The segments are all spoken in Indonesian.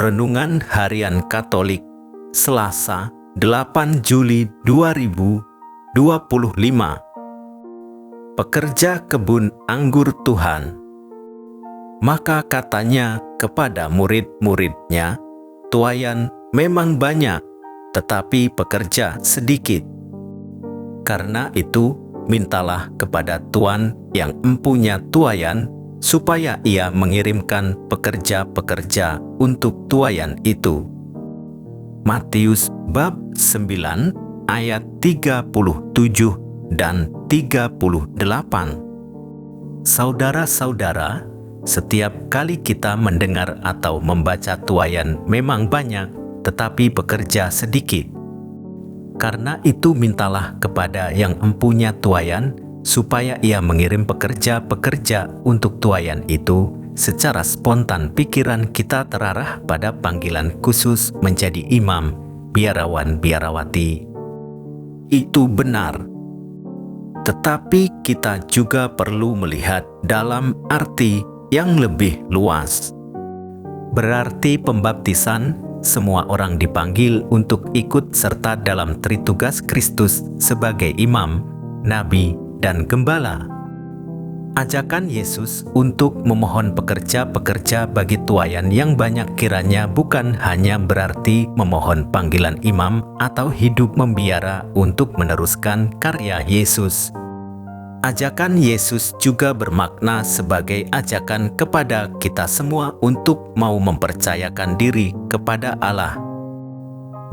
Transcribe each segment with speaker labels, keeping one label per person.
Speaker 1: Renungan Harian Katolik Selasa 8 Juli 2025. Pekerja kebun anggur Tuhan. Maka katanya kepada murid-muridnya, tuaian memang banyak, tetapi pekerja sedikit. Karena itu, mintalah kepada Tuhan yang empunya tuaian, supaya ia mengirimkan pekerja-pekerja untuk tuaian itu. Matius bab 9 ayat 37 dan 38. Saudara-saudara, setiap kali kita mendengar atau membaca tuaian memang banyak, tetapi pekerja sedikit. Karena itu mintalah kepada yang empunya tuaian, supaya ia mengirim pekerja-pekerja untuk tuaian itu. Secara spontan pikiran kita terarah pada panggilan khusus menjadi imam, biarawan-biarawati. Itu benar. Tetapi kita juga perlu melihat dalam arti yang lebih luas. Berarti pembaptisan, semua orang dipanggil untuk ikut serta dalam tritugas Kristus sebagai imam, nabi, dan gembala. Ajakan Yesus untuk memohon pekerja-pekerja bagi tuaian yang banyak kiranya bukan hanya berarti memohon panggilan imam atau hidup membiara untuk meneruskan karya Yesus. Ajakan Yesus juga bermakna sebagai ajakan kepada kita semua untuk mau mempercayakan diri kepada Allah.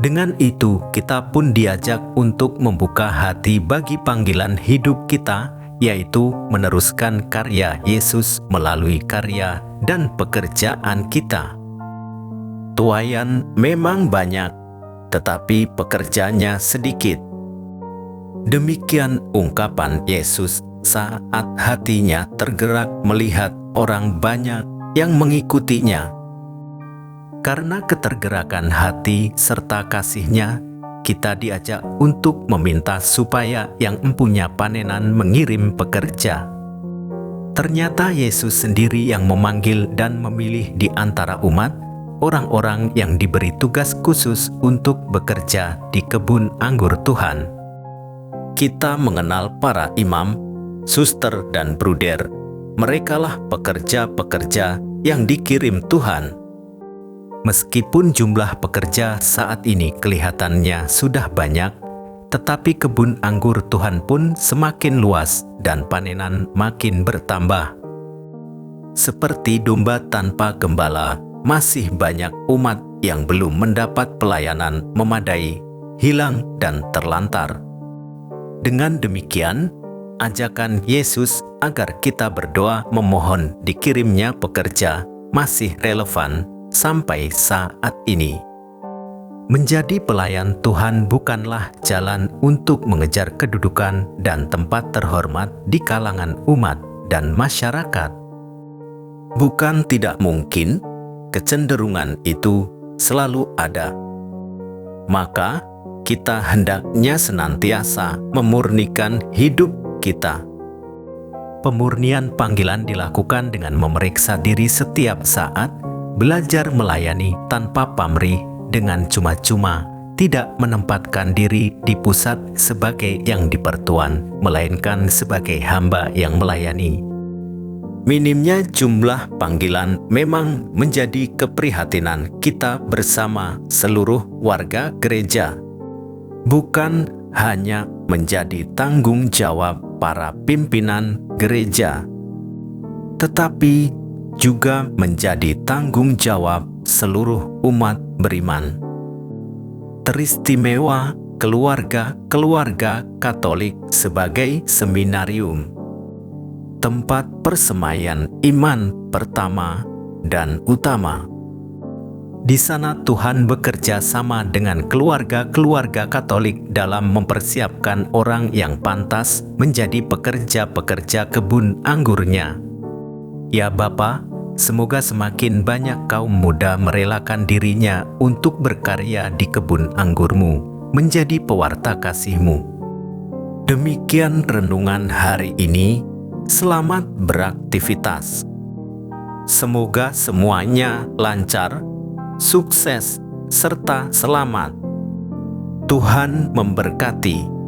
Speaker 1: Dengan itu, kita pun diajak untuk membuka hati bagi panggilan hidup kita, yaitu meneruskan karya Yesus melalui karya dan pekerjaan kita. Tuaian memang banyak, tetapi pekerjanya sedikit. Demikian ungkapan Yesus saat hatinya tergerak melihat orang banyak yang mengikutinya. Karena ketergerakan hati serta kasih-Nya, kita diajak untuk meminta supaya yang empunya panenan mengirim pekerja. Ternyata Yesus sendiri yang memanggil dan memilih di antara umat, orang-orang yang diberi tugas khusus untuk bekerja di kebun anggur Tuhan. Kita mengenal para imam, suster, dan bruder. Merekalah pekerja-pekerja yang dikirim Tuhan. Meskipun jumlah pekerja saat ini kelihatannya sudah banyak, tetapi kebun anggur Tuhan pun semakin luas dan panenan makin bertambah. Seperti domba tanpa gembala, masih banyak umat yang belum mendapat pelayanan memadai, hilang dan terlantar. Dengan demikian, ajakan Yesus agar kita berdoa memohon dikirimnya pekerja masih relevan sampai saat ini. Menjadi pelayan Tuhan bukanlah jalan untuk mengejar kedudukan dan tempat terhormat di kalangan umat dan masyarakat. Bukan tidak mungkin, kecenderungan itu selalu ada. Maka, kita hendaknya senantiasa memurnikan hidup kita. Pemurnian panggilan dilakukan dengan memeriksa diri setiap saat, belajar melayani tanpa pamrih dengan cuma-cuma, tidak menempatkan diri di pusat sebagai yang dipertuan, melainkan sebagai hamba yang melayani. Minimnya jumlah panggilan memang menjadi keprihatinan kita bersama seluruh warga gereja. Bukan hanya menjadi tanggung jawab para pimpinan gereja, tetapi juga menjadi tanggung jawab seluruh umat beriman. Teristimewa keluarga-keluarga Katolik sebagai seminarium, tempat persemaian iman pertama dan utama. Di sana Tuhan bekerja sama dengan keluarga-keluarga Katolik dalam mempersiapkan orang yang pantas menjadi pekerja-pekerja kebun anggurnya. Ya Bapa, semoga semakin banyak kaum muda merelakan dirinya untuk berkarya di kebun anggur-Mu, menjadi pewarta kasih-Mu. Demikian renungan hari ini. Selamat beraktivitas. Semoga semuanya lancar, sukses, serta selamat. Tuhan memberkati.